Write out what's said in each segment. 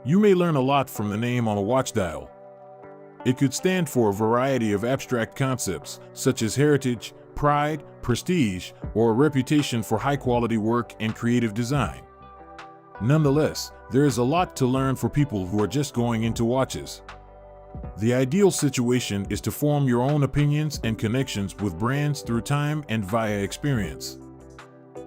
You may learn a lot from the name on a watch dial. It could stand for a variety of abstract concepts, such as heritage, pride, prestige, or a reputation for high-quality work and creative design. Nonetheless, there is a lot to learn for people who are just going into watches. The ideal situation is to form your own opinions and connections with brands through time and via experience.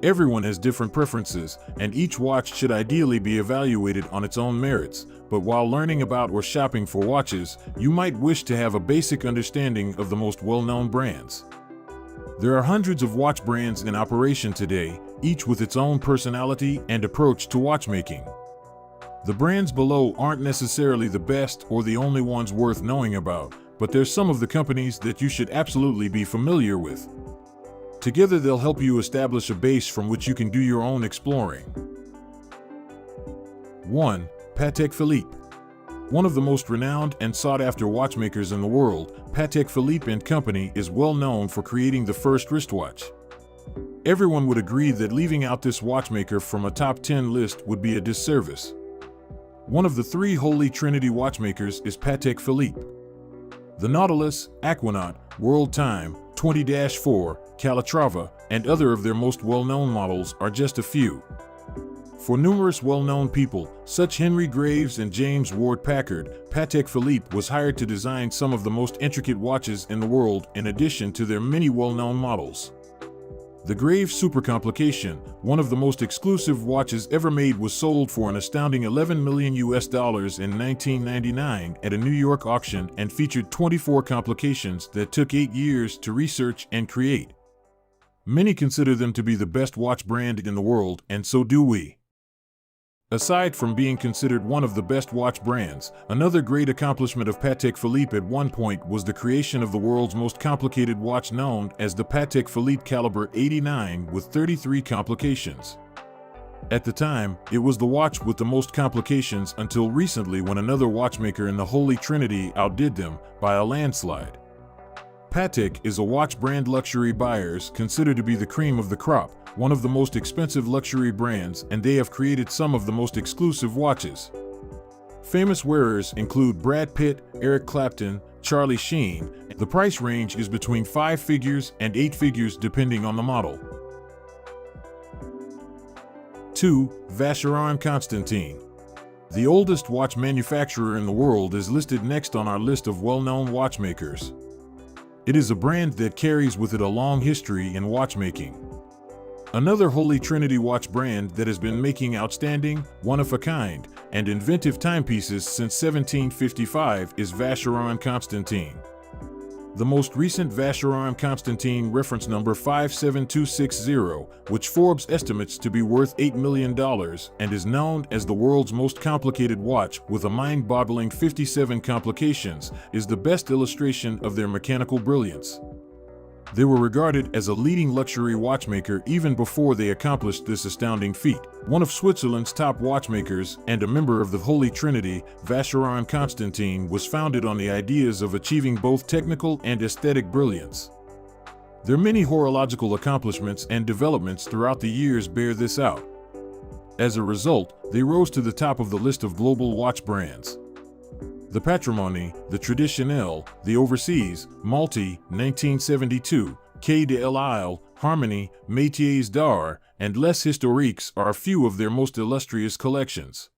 Everyone has different preferences, and each watch should ideally be evaluated on its own merits, but while learning about or shopping for watches, you might wish to have a basic understanding of the most well-known brands. There are hundreds of watch brands in operation today, each with its own personality and approach to watchmaking. The brands below aren't necessarily the best or the only ones worth knowing about, but they're some of the companies that you should absolutely be familiar with. Together they'll help you establish a base from which you can do your own exploring. 1. Patek Philippe. One of the most renowned and sought-after watchmakers in the world, Patek Philippe & Company is well known for creating the first wristwatch. Everyone would agree that leaving out this watchmaker from a top 10 list would be a disservice. One of the three Holy Trinity watchmakers is Patek Philippe. The Nautilus, Aquanaut, World Time, 20-4, Calatrava, and other of their most well-known models are just a few. For numerous well-known people, such Henry Graves and James Ward Packard, Patek Philippe was hired to design some of the most intricate watches in the world in addition to their many well-known models. The Graves Supercomplication, one of the most exclusive watches ever made, was sold for an astounding $11 million in 1999 at a New York auction and featured 24 complications that took 8 years to research and create. Many consider them to be the best watch brand in the world, and so do we. Aside from being considered one of the best watch brands, another great accomplishment of Patek Philippe at one point was the creation of the world's most complicated watch, known as the Patek Philippe Calibre 89 with 33 complications. At the time, it was the watch with the most complications until recently, when another watchmaker in the Holy Trinity outdid them by a landslide. Patek is a watch brand luxury buyers consider to be the cream of the crop, one of the most expensive luxury brands, and they have created some of the most exclusive watches. Famous wearers include Brad Pitt, Eric Clapton, Charlie Sheen. The price range is between 5 figures and 8 figures depending on the model. 2. Vacheron Constantin. The oldest watch manufacturer in the world is listed next on our list of well-known watchmakers. It is a brand that carries with it a long history in watchmaking. Another Holy Trinity watch brand that has been making outstanding, one-of-a-kind, and inventive timepieces since 1755 is Vacheron Constantin. The most recent Vacheron Constantin reference number 57260, which Forbes estimates to be worth $8 million and is known as the world's most complicated watch with a mind-boggling 57 complications, is the best illustration of their mechanical brilliance. They were regarded as a leading luxury watchmaker even before they accomplished this astounding feat. One of Switzerland's top watchmakers and a member of the Holy Trinity, Vacheron Constantin was founded on the ideas of achieving both technical and aesthetic brilliance. Their many horological accomplishments and developments throughout the years bear this out. As a result, they rose to the top of the list of global watch brands. The Patrimony, the Traditionnel, the Overseas, Malti, 1972, Quai de l'Isle, Harmony, Métiers d'Art, and Les Historiques are a few of their most illustrious collections.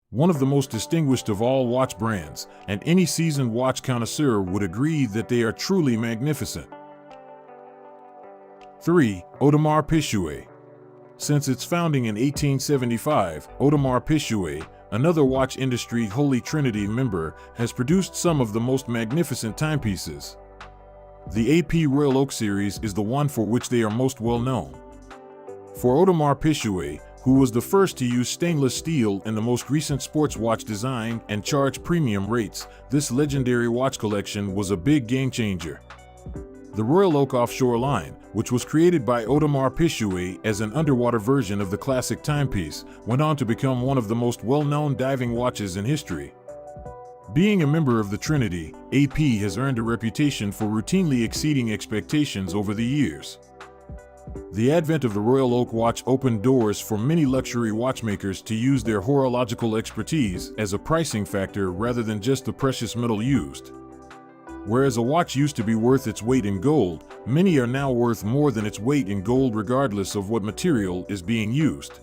One of the most distinguished of all watch brands, and any seasoned watch connoisseur would agree that they are truly magnificent. 3. Audemars Piguet. Since its founding in 1875, Audemars Piguet, another watch industry Holy Trinity member, has produced some of the most magnificent timepieces. The AP Royal Oak series is the one for which they are most well known. For Audemars Piguet, who was the first to use stainless steel in the most recent sports watch design and charge premium rates, this legendary watch collection was a big game changer. The Royal Oak Offshore line, which was created by Audemars Piguet as an underwater version of the classic timepiece, went on to become one of the most well-known diving watches in history. Being a member of the Trinity, AP has earned a reputation for routinely exceeding expectations over the years. The advent of the Royal Oak watch opened doors for many luxury watchmakers to use their horological expertise as a pricing factor rather than just the precious metal used. Whereas a watch used to be worth its weight in gold, many are now worth more than its weight in gold regardless of what material is being used.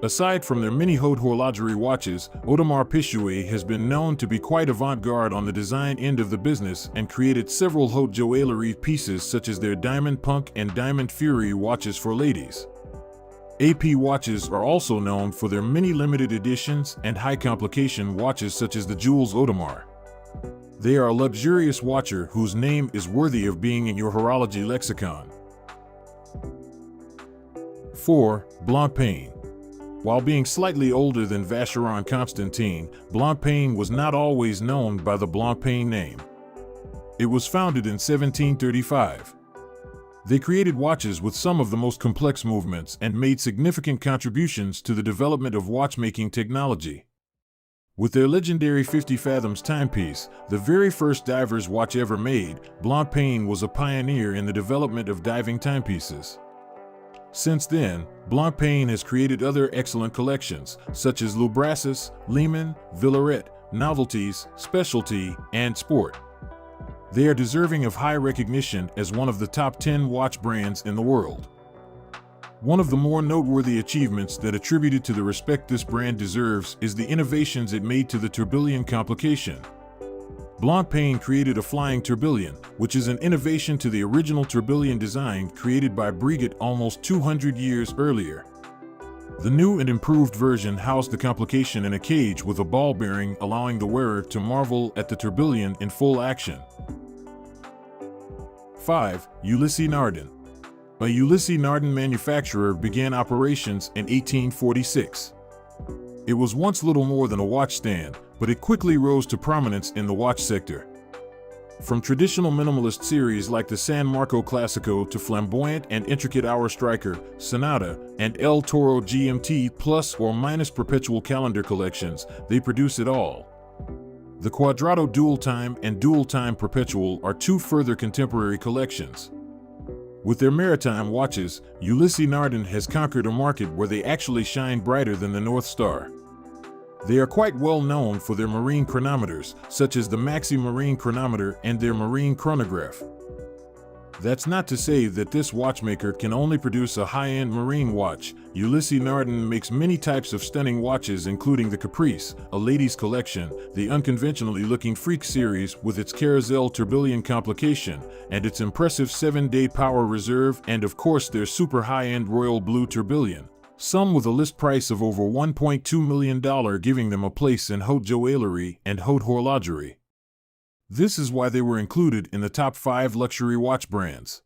Aside from their many haute horlogerie watches, Audemars Piguet has been known to be quite avant-garde on the design end of the business and created several haute joaillerie pieces such as their Diamond Punk and Diamond Fury watches for ladies. AP watches are also known for their many limited editions and high-complication watches such as the Jules Audemars. They are a luxurious watcher whose name is worthy of being in your horology lexicon. 4. Blancpain. While being slightly older than Vacheron Constantin, Blancpain was not always known by the Blancpain name. It was founded in 1735. They created watches with some of the most complex movements and made significant contributions to the development of watchmaking technology. With their legendary 50 fathoms timepiece, the very first diver's watch ever made, Blancpain was a pioneer in the development of diving timepieces. Since then, Blancpain has created other excellent collections, such as Lubracis, Lehman, Villaret, Novelties, Specialty, and Sport. They are deserving of high recognition as one of the top 10 watch brands in the world. One of the more noteworthy achievements that attributed to the respect this brand deserves is the innovations it made to the tourbillon complication. Blancpain created a flying tourbillon, which is an innovation to the original tourbillon design created by Breguet almost 200 years earlier. The new and improved version housed the complication in a cage with a ball bearing, allowing the wearer to marvel at the tourbillon in full action. 5. Ulysse Nardin. A Ulysse Nardin manufacturer began operations in 1846. It was once little more than a watch stand, but it quickly rose to prominence in the watch sector. From traditional minimalist series like the San Marco Classico to flamboyant and intricate Hour Striker, Sonata, and El Toro GMT plus or minus perpetual calendar collections, they produce it all. The Quadrato Dual Time and Dual Time Perpetual are two further contemporary collections. With their maritime watches, Ulysse Nardin has conquered a market where they actually shine brighter than the North Star. They are quite well known for their marine chronometers, such as the Maxi Marine Chronometer and their Marine Chronograph. That's not to say that this watchmaker can only produce a high-end marine watch. Ulysse Nardin makes many types of stunning watches including the Caprice, a ladies' collection, the unconventionally looking Freak series with its Carousel tourbillon complication, and its impressive 7-day power reserve, and of course their super high-end royal blue tourbillon, some with a list price of over $1.2 million, giving them a place in haute joaillerie and haute horlogerie. This is why they were included in the top 5 luxury watch brands.